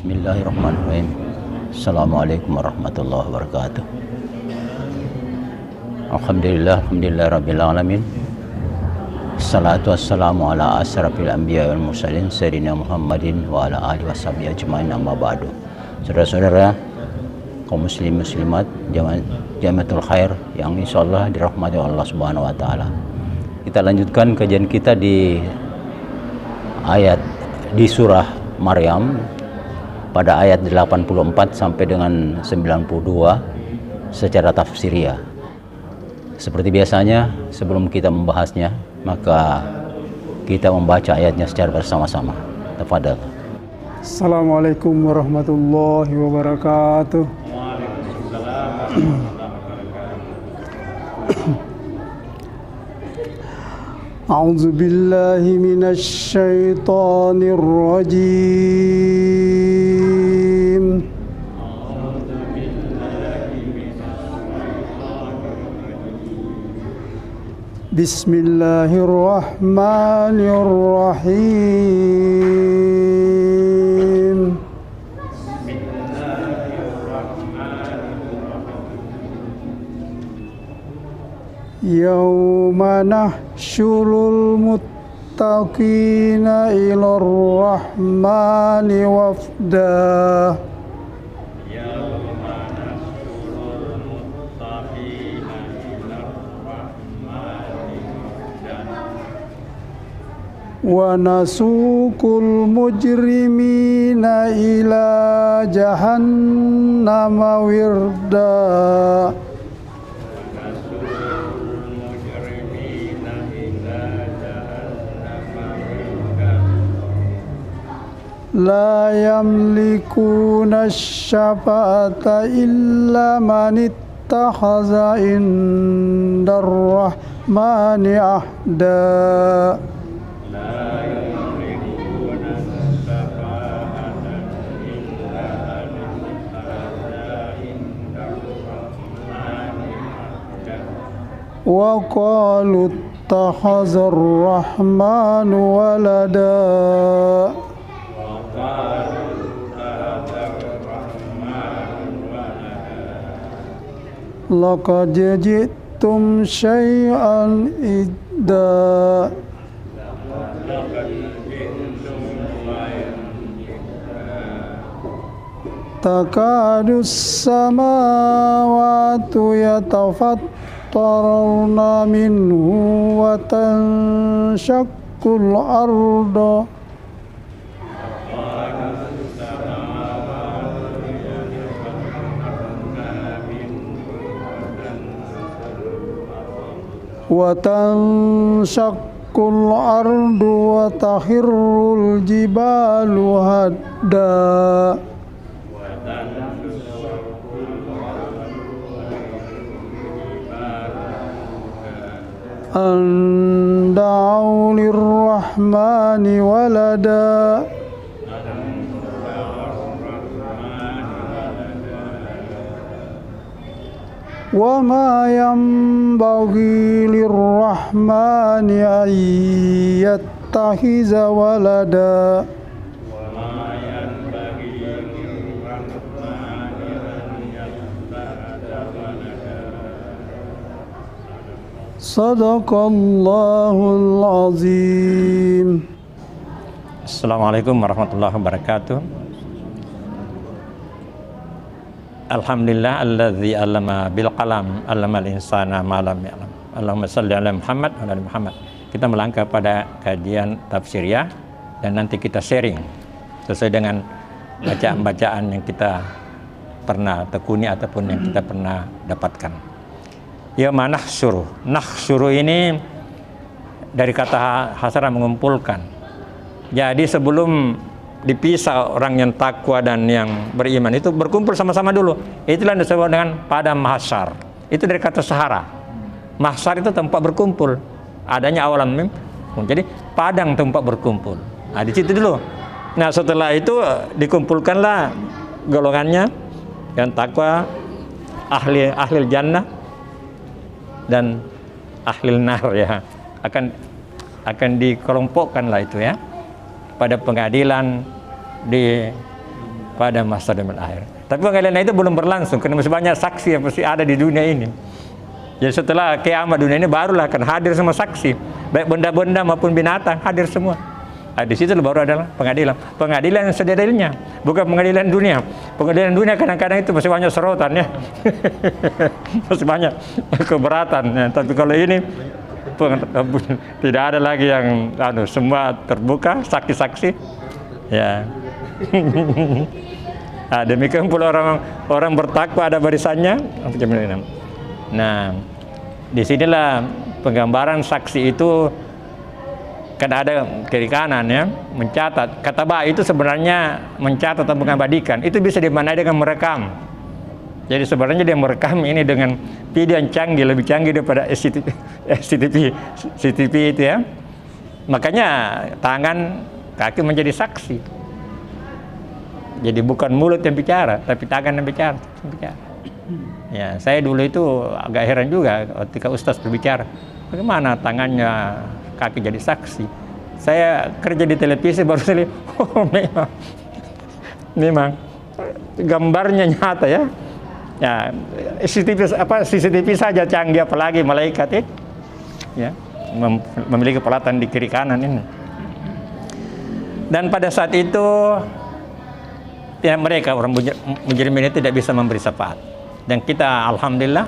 Bismillahirrahmanirrahim. Assalamualaikum warahmatullahi wabarakatuh. Alhamdulillah rabbil alamin. Assalatu wassalamu ala asrafil anbiya wal mursalin sayyidina Muhammadin wa ala alihi washabihi ajmain, amma ba'du. Saudara-saudara kaum muslim muslimat jamatul khair yang insyaallah dirahmati Allah Subhanahu wa taala. Kita lanjutkan kajian kita di surah Maryam pada ayat 84 sampai dengan 92 secara tafsiriyah. Seperti biasanya, sebelum kita membahasnya, maka kita membaca ayatnya secara bersama-sama. Tafadhal. Assalamualaikum warahmatullahi wabarakatuh. A'udzu billahi minasy syaithanir rajim. Bismillahirrahmanirrahim. Yauma nahsyurul muttaqina ilar rahmani wafda. Wa nasuqul mujrimina ila jahannama wirda. La yamlikuna syafa'ata illa man ittakhadha indar rahmani ahda. Wa qalu ittakhadha ar-rahmanu walada. Laqad ji'tum syai'an idda. Takadus samawatu yatafattarna minhu wa tanshaqqul arda. Wa tanshaqqul ardu wa takhirrul jibalu hadda. An da'u lirrahmani walada. Wa ma yanbaghi lirrahmani an yattakhiza walada. Sadaqallahul azim. Assalamualaikum warahmatullahi wabarakatuh. Alhamdulillah alladzi 'allama bil qalam 'allamal insana ma lam ya'lam. Allahumma shalli ala Muhammad wa ala Muhammad. Kita melangkah pada kajian tafsiriyah dan nanti kita sharing sesuai dengan bacaan-bacaan yang kita pernah tekuni ataupun yang kita pernah dapatkan. Ya manahsyuru. Nahsyuru ini dari kata hasara mengumpulkan. Jadi sebelum dipisah orang yang takwa dan yang beriman itu berkumpul sama-sama dulu. Itulah yang disebut dengan padang mahsyar. Itu dari kata sahara. Mahsyar itu tempat berkumpul. Adanya awalan mim. Jadi padang tempat berkumpul. Nah, di situ dulu. Nah, setelah itu dikumpulkanlah golongannya yang takwa, ahli jannah dan ahli nar ya. Akan dikelompokkanlah itu ya. Pada pengadilan di pada masa dunia akhir. Tapi pengadilan itu belum berlangsung karena masih banyak saksi yang masih ada di dunia ini. Jadi setelah kiamat dunia ini barulah akan hadir semua saksi, baik benda-benda maupun binatang hadir semua. Nah, di situ baru adalah pengadilan. Pengadilan yang sederilnya, bukan pengadilan dunia. Pengadilan dunia kadang-kadang itu masih banyak serotan ya, masih banyak keberatan. Ya. Tapi kalau ini tidak ada lagi yang semua terbuka, saksi-saksi. Ya. Nah, demikian pula orang bertakwa ada barisannya. Nah, disinilah penggambaran saksi itu kan ada kiri kanan ya, mencatat. Kata ba itu sebenarnya mencatat atau mengabadikan. Itu bisa dimaknai dengan merekam. Jadi sebenarnya dia merekam ini dengan video yang canggih, lebih canggih daripada CCTV itu ya. Makanya tangan, kaki menjadi saksi. Jadi bukan mulut yang bicara, tapi tangan yang bicara. Ya, saya dulu itu agak heran juga ketika Ustaz berbicara. Bagaimana tangannya, kaki jadi saksi? Saya kerja di televisi baru saya lihat, oh memang gambarnya nyata ya. Ya, CCTV saja canggih, apalagi malaikat itu. Ya, memiliki pelatan di kiri kanan ini. Dan pada saat itu ya mereka orang mujrim ini tidak bisa memberi syafaat. Dan kita alhamdulillah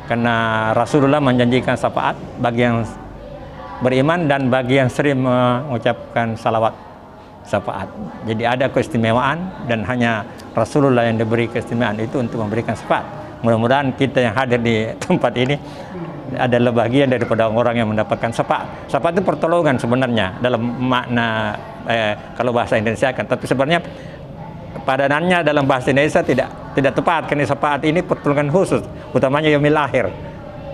karena Rasulullah menjanjikan syafaat bagi yang beriman dan bagi yang sering mengucapkan salawat syafaat. Jadi ada keistimewaan dan hanya Rasulullah yang diberi keistimewaan itu untuk memberikan syafaat. Mudah-mudahan kita yang hadir di tempat ini adalah bagian daripada orang yang mendapatkan syafaat. Syafaat itu pertolongan sebenarnya dalam makna kalau bahasa Indonesia kan, tapi sebenarnya padanannya dalam bahasa Indonesia tidak tepat karena syafaat ini pertolongan khusus, utamanya yaumil akhir.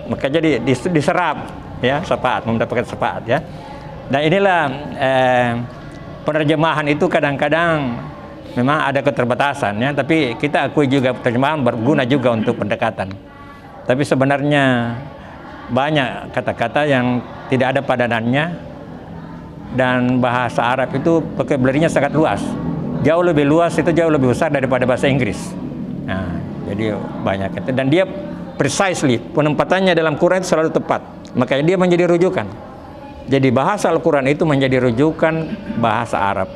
Maka jadi diserap ya syafaat, mendapatkan syafaat ya. Dan inilah penerjemahan itu kadang-kadang memang ada keterbatasan ya, tapi kita akui juga penerjemahan berguna juga untuk pendekatan. Tapi sebenarnya banyak kata-kata yang tidak ada padanannya dan bahasa Arab itu vocabulary-nya sangat luas. Jauh lebih luas, itu jauh lebih besar daripada bahasa Inggris. Nah, jadi banyak itu. Dan dia precisely, penempatannya dalam Quran itu selalu tepat. Makanya dia menjadi rujukan. Jadi bahasa Al-Quran itu menjadi rujukan bahasa Arab.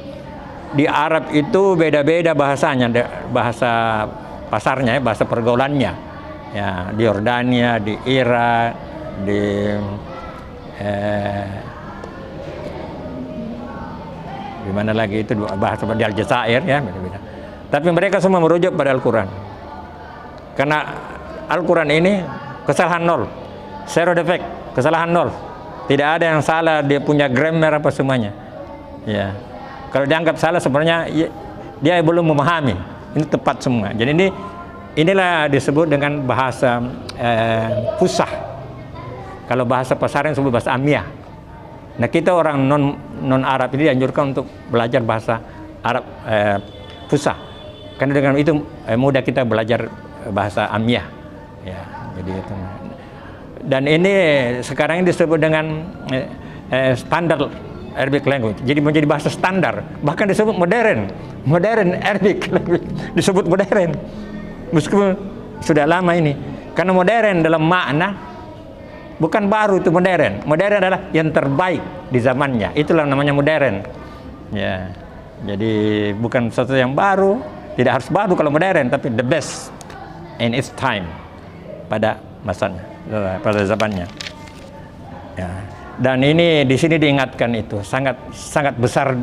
Di Arab itu beda-beda bahasanya, bahasa pasarnya, bahasa pergaulannya. Ya, di Yordania, di Irak, di mana lagi itu bahasa di Aljazair ya, beda-beda. Tapi mereka semua merujuk pada Al-Quran. Karena Al-Quran ini kesalahan nol, zero defect, kesalahan nol. Tidak ada yang salah, dia punya grammar apa semuanya. Ya. Kalau dianggap salah sebenarnya dia belum memahami. Ini tepat semua. Jadi inilah disebut dengan bahasa fusah. Kalau bahasa pasaran disebut bahasa amiyah. Nah, kita orang non Arab ini dianjurkan untuk belajar bahasa Arab fusah. Karena dengan itu mudah kita belajar bahasa amiyah. Ya, jadi itu. Dan ini sekarang ini disebut dengan standar Arabic language. Jadi menjadi bahasa standar. Bahkan disebut modern Arabic language. Disebut modern. Meskipun sudah lama ini. Karena modern dalam makna bukan baru, itu modern. Modern adalah yang terbaik di zamannya. Itulah namanya modern. Ya. Jadi bukan sesuatu yang baru, tidak harus baru kalau modern, tapi the best in its time pada masanya, pada zamannya. Ya. Dan ini di sini diingatkan itu sangat besar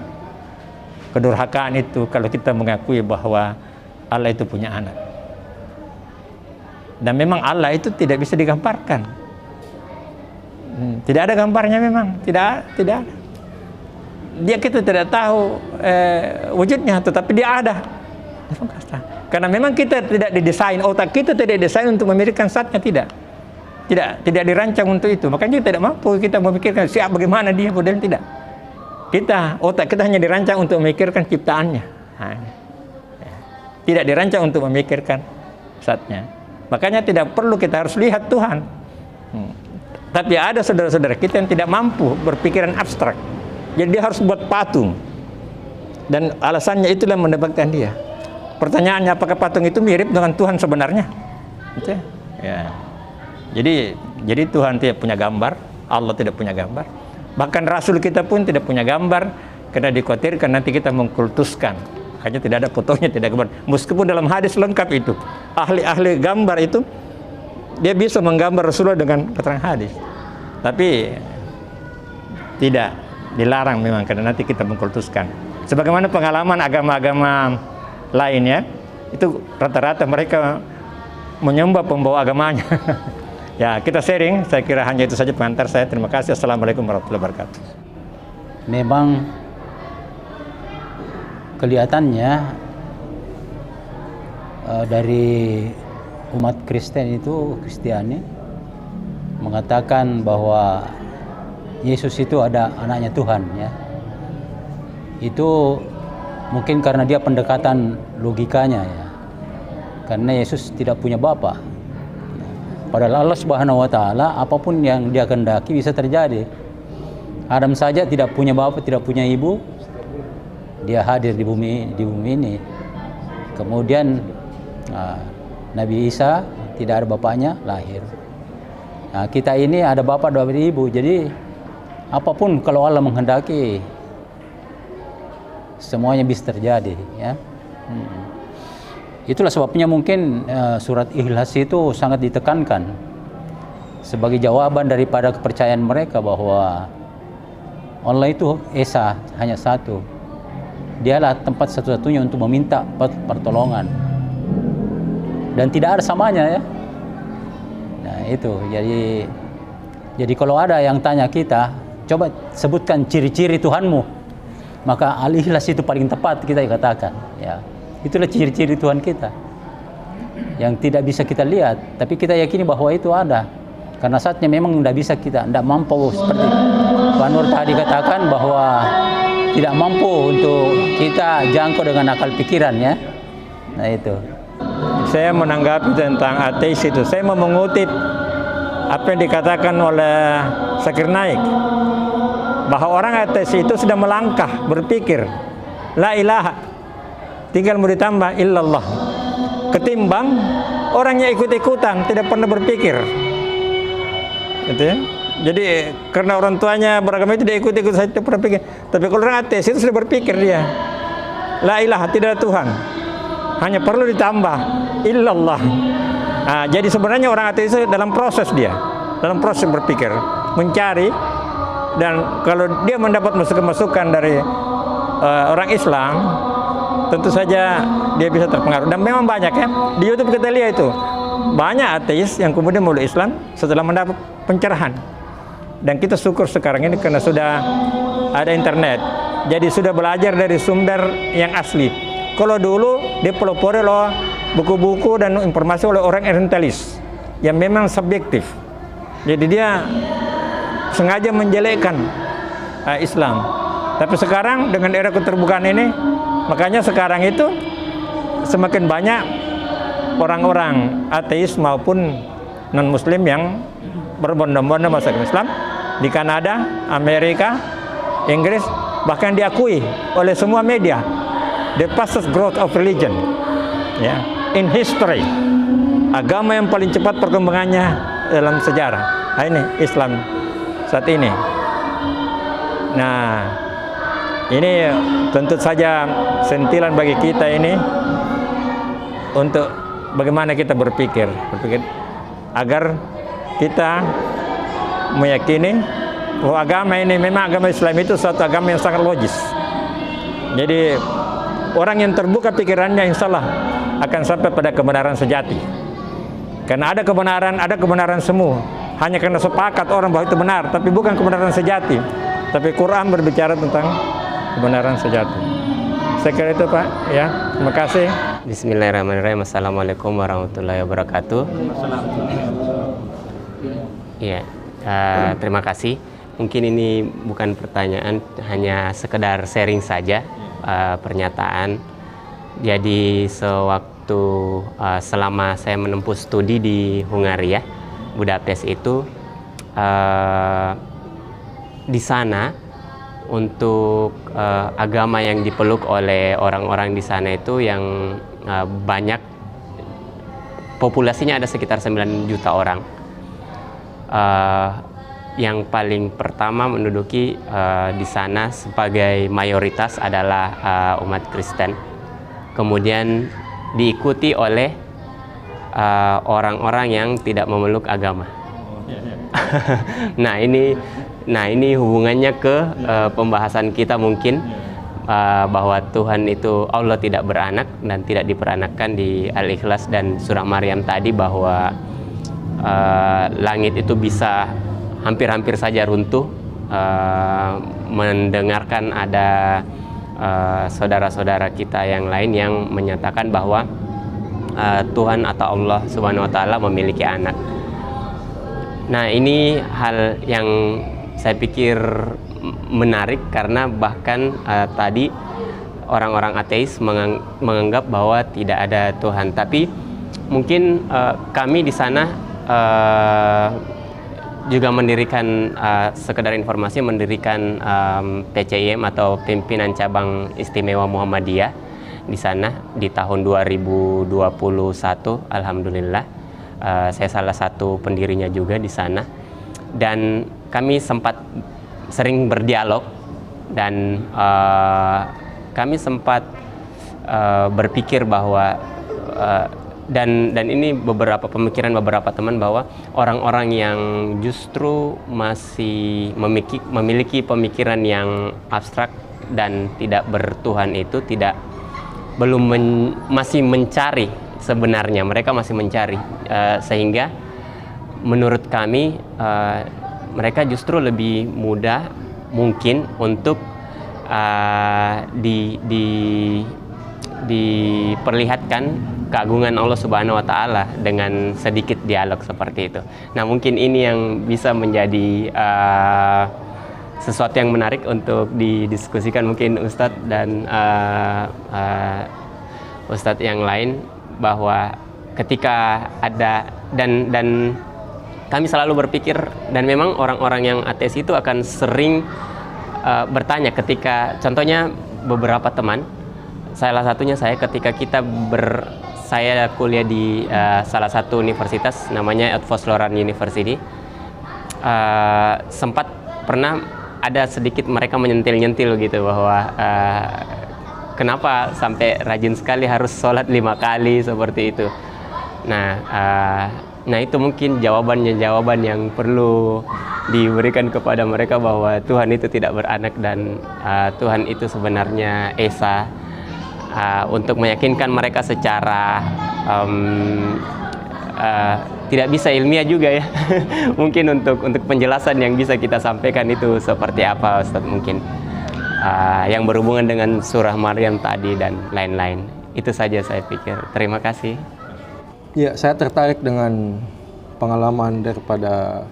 kedurhakaan itu kalau kita mengakui bahwa Allah itu punya anak. Dan memang Allah itu tidak bisa digambarkan. Tidak ada gambarnya memang, tidak ada. Dia kita tidak tahu wujudnya, tetapi dia ada. Karena memang kita tidak didesain, otak kita tidak didesain untuk memikirkan zatnya, tidak dirancang untuk itu. Makanya kita tidak mampu kita memikirkan siapa bagaimana dia, model tidak. Otak kita hanya dirancang untuk memikirkan ciptaannya. Tidak dirancang untuk memikirkan zatnya. Makanya tidak perlu kita harus lihat Tuhan. Tapi ada saudara-saudara kita yang tidak mampu berpikiran abstrak. Jadi dia harus buat patung. Dan alasannya itulah mendapatkan dia. Pertanyaannya, apakah patung itu mirip dengan Tuhan sebenarnya? Gitu ya. Ya. Jadi Tuhan tidak punya gambar, Allah tidak punya gambar. Bahkan Rasul kita pun tidak punya gambar, karena dikhawatirkan nanti kita mengkultuskan. Hanya tidak ada fotonya, tidak gambar. Meskipun dalam hadis lengkap itu, ahli-ahli gambar itu dia bisa menggambar Rasulullah dengan keterangan hadis. Tapi tidak, dilarang memang karena nanti kita mengkultuskan. Sebagaimana pengalaman agama-agama lainnya, itu rata-rata mereka menyembah pembawa agamanya. Ya, kita sharing, saya kira hanya itu saja pengantar saya. Terima kasih. Assalamualaikum warahmatullahi wabarakatuh. Memang kelihatannya dari umat Kristen itu, Kristiani, mengatakan bahwa Yesus itu ada anaknya Tuhan, ya. Itu mungkin karena dia pendekatan logikanya, ya. Karena Yesus tidak punya bapa. Padahal Allah Subhanahu wa taala apapun yang dia kehendaki bisa terjadi. Adam saja tidak punya bapa, tidak punya ibu. Dia hadir di bumi ini. Kemudian Nabi Isa tidak ada bapaknya, lahir. Nah, kita ini ada bapak, ada ibu. Jadi apapun kalau Allah menghendaki, semuanya bisa terjadi, ya. Itulah sebabnya mungkin surat Ikhlas itu sangat ditekankan sebagai jawaban daripada kepercayaan mereka bahwa Allah itu Esa, hanya satu. Dialah tempat satu-satunya untuk meminta pertolongan dan tidak ada samanya, ya. Nah itu, jadi kalau ada yang tanya kita, coba sebutkan ciri-ciri Tuhanmu, maka Al-Ikhlas itu paling tepat kita katakan, ya. Itulah ciri-ciri Tuhan kita yang tidak bisa kita lihat, tapi kita yakini bahwa itu ada. Karena saatnya memang tidak bisa kita, tidak mampu, seperti Pak Nur tadi katakan bahwa tidak mampu untuk kita jangkau dengan akal pikiran, ya. Nah itu. Saya menanggapi tentang ateis itu, saya mau mengutip apa yang dikatakan oleh Zakir Naik, bahwa orang ateis itu sudah melangkah berpikir la ilaha, tinggal mau ditambah illallah, ketimbang orangnya ikut-ikutan tidak pernah berpikir, gitu ya. Jadi karena orang tuanya beragama itu dia ikut-ikut saja, tidak pernah pikir. Tapi kalau orang ateis itu sudah berpikir dia la ilaha, tidak ada Tuhan, hanya perlu ditambah illallah. Nah, jadi sebenarnya orang ateis itu dalam proses berpikir, mencari, dan kalau dia mendapat masukan-masukan dari orang Islam, tentu saja dia bisa terpengaruh. Dan memang banyak, ya, di YouTube kita lihat itu banyak ateis yang kemudian meluk Islam setelah mendapat pencerahan. Dan kita syukur sekarang ini karena sudah ada internet, jadi sudah belajar dari sumber yang asli. Kalau dulu dipelopori loh buku-buku dan informasi oleh orang orientalis yang memang subjektif, jadi dia sengaja menjelekkan Islam. Tapi sekarang dengan era keterbukaan ini, makanya sekarang itu semakin banyak orang-orang ateis maupun non-muslim yang berbondong-bondong masuk Islam di Kanada, Amerika, Inggris, bahkan diakui oleh semua media the fastest growth of religion, ya, in history. Agama yang paling cepat perkembangannya dalam sejarah. Nah, ini Islam saat ini. Nah, ini tentu saja sentilan bagi kita ini untuk bagaimana kita berpikir agar kita meyakini bahwa agama ini memang agama Islam itu suatu agama yang sangat logis. Jadi orang yang terbuka pikirannya insya Allah akan sampai pada kebenaran sejati. Karena ada kebenaran semu. Hanya karena sepakat orang bahwa itu benar, tapi bukan kebenaran sejati. Tapi Quran berbicara tentang kebenaran sejati. Saya kira itu, Pak, ya. Terima kasih. Bismillahirrahmanirrahim. Assalamualaikum warahmatullahi wabarakatuh. Iya, terima kasih. Mungkin ini bukan pertanyaan, hanya sekedar sharing saja pernyataan. Jadi sewaktu selama saya menempuh studi di Hungaria, Budapest itu, di sana untuk agama yang dipeluk oleh orang-orang di sana itu yang banyak, populasinya ada sekitar 9 juta orang. Yang paling pertama menduduki di sana sebagai mayoritas adalah umat Kristen. Kemudian diikuti oleh orang-orang yang tidak memeluk agama. Nah ini hubungannya ke pembahasan kita mungkin, bahwa Tuhan itu Allah tidak beranak dan tidak diperanakkan di Al-Ikhlas dan surah Maryam tadi, bahwa langit itu bisa hampir-hampir saja runtuh mendengarkan ada saudara-saudara kita yang lain yang menyatakan bahwa Tuhan atau Allah Subhanahu wa Ta'ala memiliki anak. Nah, ini hal yang saya pikir menarik, karena bahkan tadi orang-orang ateis menganggap bahwa tidak ada Tuhan. Tapi mungkin kami di sana juga mendirikan, sekedar informasi, mendirikan PCIM atau Pimpinan Cabang Istimewa Muhammadiyah di sana di tahun 2021. Alhamdulillah, saya salah satu pendirinya juga di sana, dan kami sempat sering berdialog, dan kami sempat berpikir bahwa dan ini beberapa pemikiran beberapa teman, bahwa orang-orang yang justru masih memiliki pemikiran yang abstrak dan tidak bertuhan itu masih mencari, sebenarnya mereka masih mencari, sehingga menurut kami mereka justru lebih mudah mungkin untuk diperlihatkan keagungan Allah Subhanahu wa Ta'ala dengan sedikit dialog seperti itu. Nah, mungkin ini yang bisa menjadi sesuatu yang menarik untuk didiskusikan mungkin Ustadz dan Ustadz yang lain, bahwa ketika ada dan kami selalu berpikir, dan memang orang-orang yang ateis itu akan sering bertanya ketika, contohnya beberapa teman, salah satunya saya, ketika saya kuliah di salah satu universitas namanya Eötvös Loránd University, sempat pernah ada sedikit mereka menyentil-nyentil gitu, bahwa kenapa sampai rajin sekali harus sholat 5 kali seperti itu. Nah itu mungkin jawaban yang perlu diberikan kepada mereka, bahwa Tuhan itu tidak beranak dan Tuhan itu sebenarnya Esa, untuk meyakinkan mereka secara tidak bisa ilmiah juga ya. Mungkin untuk penjelasan yang bisa kita sampaikan itu seperti apa, Ustadz, mungkin yang berhubungan dengan surah Maryam tadi dan lain-lain. Itu saja saya pikir. Terima kasih. Ya, saya tertarik dengan pengalaman daripada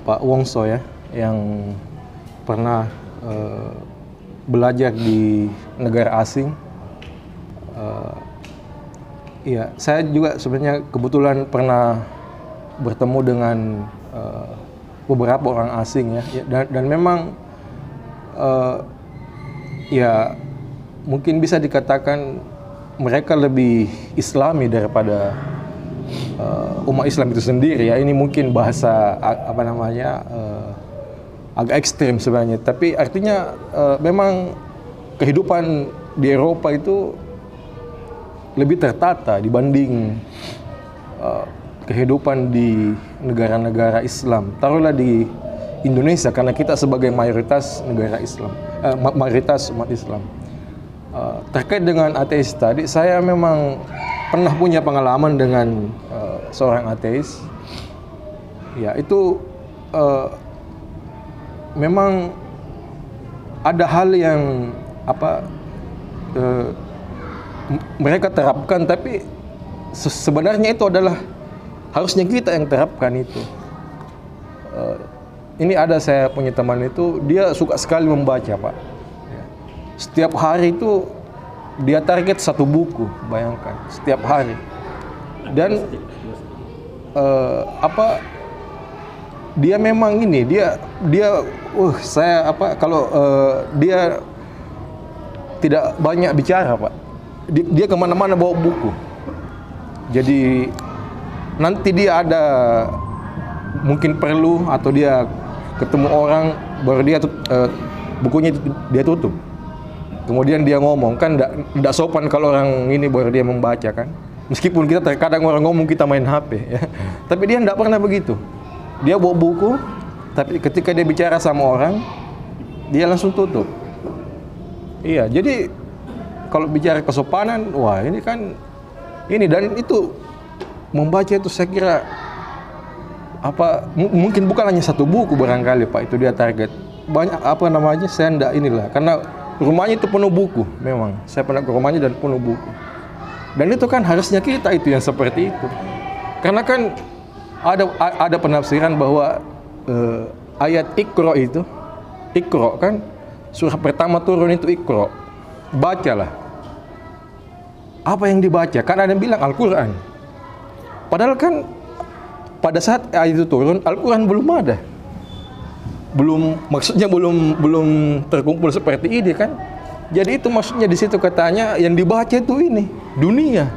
Pak Wongso ya, yang pernah belajar di negara asing. Ya, saya juga sebenarnya kebetulan pernah bertemu dengan beberapa orang asing ya, dan memang ya mungkin bisa dikatakan mereka lebih Islami daripada umat Islam itu sendiri ya. Ini mungkin bahasa agak ekstrim sebenarnya, tapi artinya memang kehidupan di Eropa itu lebih tertata dibanding kehidupan di negara-negara Islam. Taruhlah di Indonesia, karena kita sebagai mayoritas negara Islam, mayoritas umat Islam. Terkait dengan ateis tadi, saya memang pernah punya pengalaman dengan seorang ateis. Ya, itu memang ada hal yang mereka terapkan, tapi sebenarnya itu adalah harusnya kita yang terapkan itu. Ini ada, saya punya teman itu, dia suka sekali membaca, Pak. Setiap hari itu dia target 1 buku, bayangkan, setiap hari. Dan dia memang ini, dia saya apa kalau dia tidak banyak bicara, Pak. Dia kemana-mana bawa buku. Jadi nanti dia ada mungkin perlu atau dia ketemu orang, baru dia bukunya dia tutup. Kemudian dia ngomong, kan tidak sopan kalau orang ini baru dia membaca kan. Meskipun kita terkadang orang ngomong kita main HP ya. Tapi dia tidak pernah begitu. Dia bawa buku, tapi ketika dia bicara sama orang, dia langsung tutup. Iya, jadi kalau bicara kesopanan, wah ini kan ini, dan itu membaca itu saya kira apa mungkin bukan hanya satu buku barangkali Pak, itu dia target. Banyak apa namanya, saya enggak inilah, karena rumahnya itu penuh buku memang. Saya pernah ke rumahnya dan penuh buku. Dan itu kan harusnya kita itu yang seperti itu. Karena kan ada penafsiran bahwa ayat Iqra itu, Iqra kan surah pertama turun itu Iqra. Bacalah. Apa yang dibaca? Kan ada yang bilang Al-Qur'an. Padahal kan pada saat ayat itu turun, Al-Qur'an belum ada. Maksudnya belum terkumpul seperti ini kan. Jadi itu maksudnya di situ katanya yang dibaca itu ini dunia.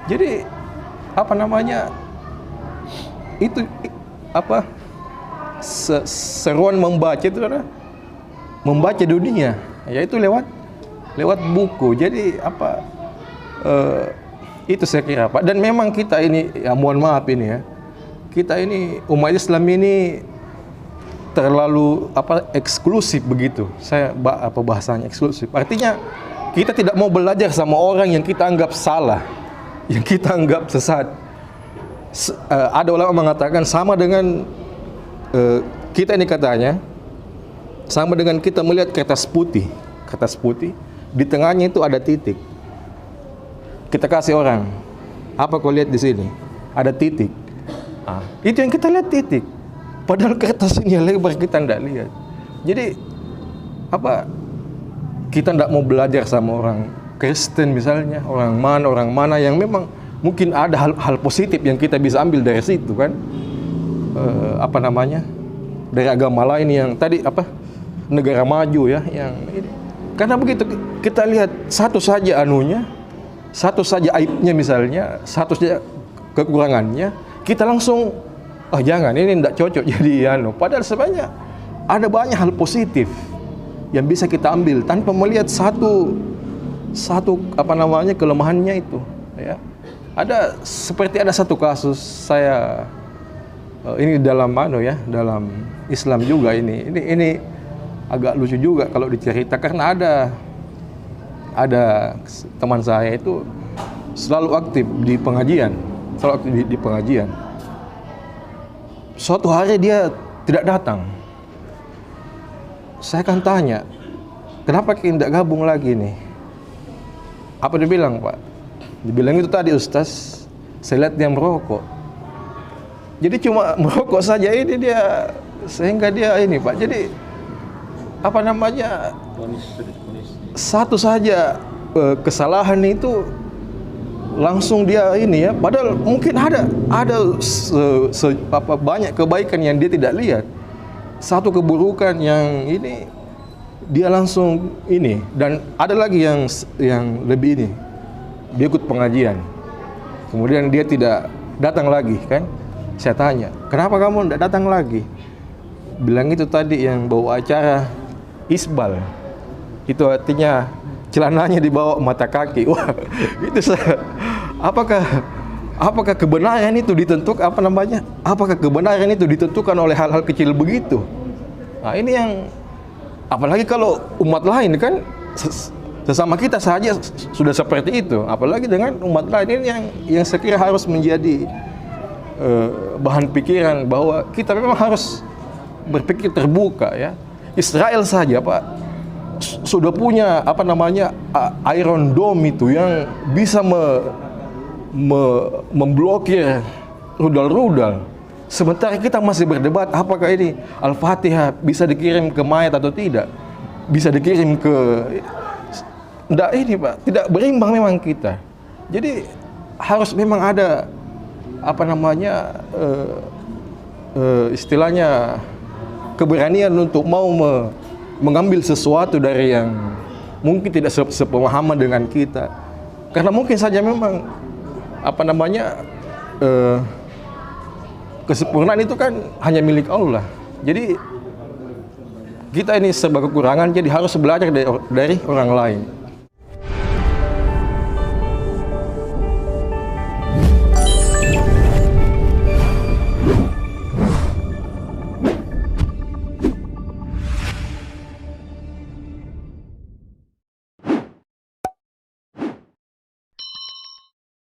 Jadi apa namanya, itu apa seruan membaca itu adalah membaca dunia, yaitu lewat buku. Jadi apa itu saya kira Pak. Dan memang kita ini ya mohon maaf ini ya, kita ini umat Islam ini terlalu eksklusif begitu. Saya apa bahasanya eksklusif. Artinya kita tidak mau belajar sama orang yang kita anggap salah, yang kita anggap sesat. Ada ulama mengatakan sama dengan kita ini katanya sama dengan kita melihat kertas putih di tengahnya itu ada titik. Kita kasih orang, apa kau lihat di sini? Ada titik. Itu yang kita lihat, titik. Padahal kertas ini lebar kita tidak lihat. Jadi apa? Kita tidak mau belajar sama orang Kristen misalnya, orang mana yang memang mungkin ada hal positif yang kita bisa ambil dari situ kan? Apa namanya? Dari agama lain yang tadi apa? Negara maju ya, yang ini. Karena begitu kita lihat satu saja anunya, satu saja aibnya misalnya, satu saja kekurangannya, kita langsung jangan, ini tidak cocok jadi Padahal sebenarnya ada banyak hal positif yang bisa kita ambil tanpa melihat satu apa namanya kelemahannya itu ya. Ada satu kasus saya ini dalam dalam Islam juga ini agak lucu juga kalau dicerita, karena ada teman saya itu selalu aktif di pengajian, Suatu hari dia tidak datang. Saya akan tanya, kenapa kita tidak gabung lagi nih? Apa dia bilang, Pak? Dibilang itu tadi Ustaz, saya lihat dia merokok. Jadi cuma merokok saja ini dia, sehingga dia ini Pak. Jadi apa namanya, satu saja kesalahan itu langsung dia ini ya, padahal mungkin ada banyak kebaikan yang dia tidak lihat, satu keburukan yang ini dia langsung ini. Dan ada lagi yang lebih ini, dia ikut pengajian kemudian dia tidak datang lagi kan. Saya tanya, kenapa kamu tidak datang lagi? Bilang itu tadi yang bawa acara isbal, itu artinya celananya dibawa mata kaki. Wah, itu saya, apakah kebenaran itu ditentukan apakah kebenaran itu ditentukan oleh hal-hal kecil begitu? Nah, ini yang apalagi kalau umat lain kan sesama kita saja sudah seperti itu, apalagi dengan umat lain. Ini yang saya kira harus menjadi bahan pikiran bahwa kita memang harus berpikir terbuka ya. Israel saja Pak sudah punya Iron Dome itu yang bisa memblokir rudal-rudal. Sementara kita masih berdebat apakah ini Al-Fatihah bisa dikirim ke mayat atau tidak, bisa dikirim ke ini Pak. Tidak berimbang memang kita. Jadi harus memang ada istilahnya keberanian untuk mau mengambil sesuatu dari yang mungkin tidak sepemahaman dengan kita, karena mungkin saja memang kesempurnaan itu kan hanya milik Allah. Jadi kita ini serba kekurangan, jadi harus belajar dari orang lain.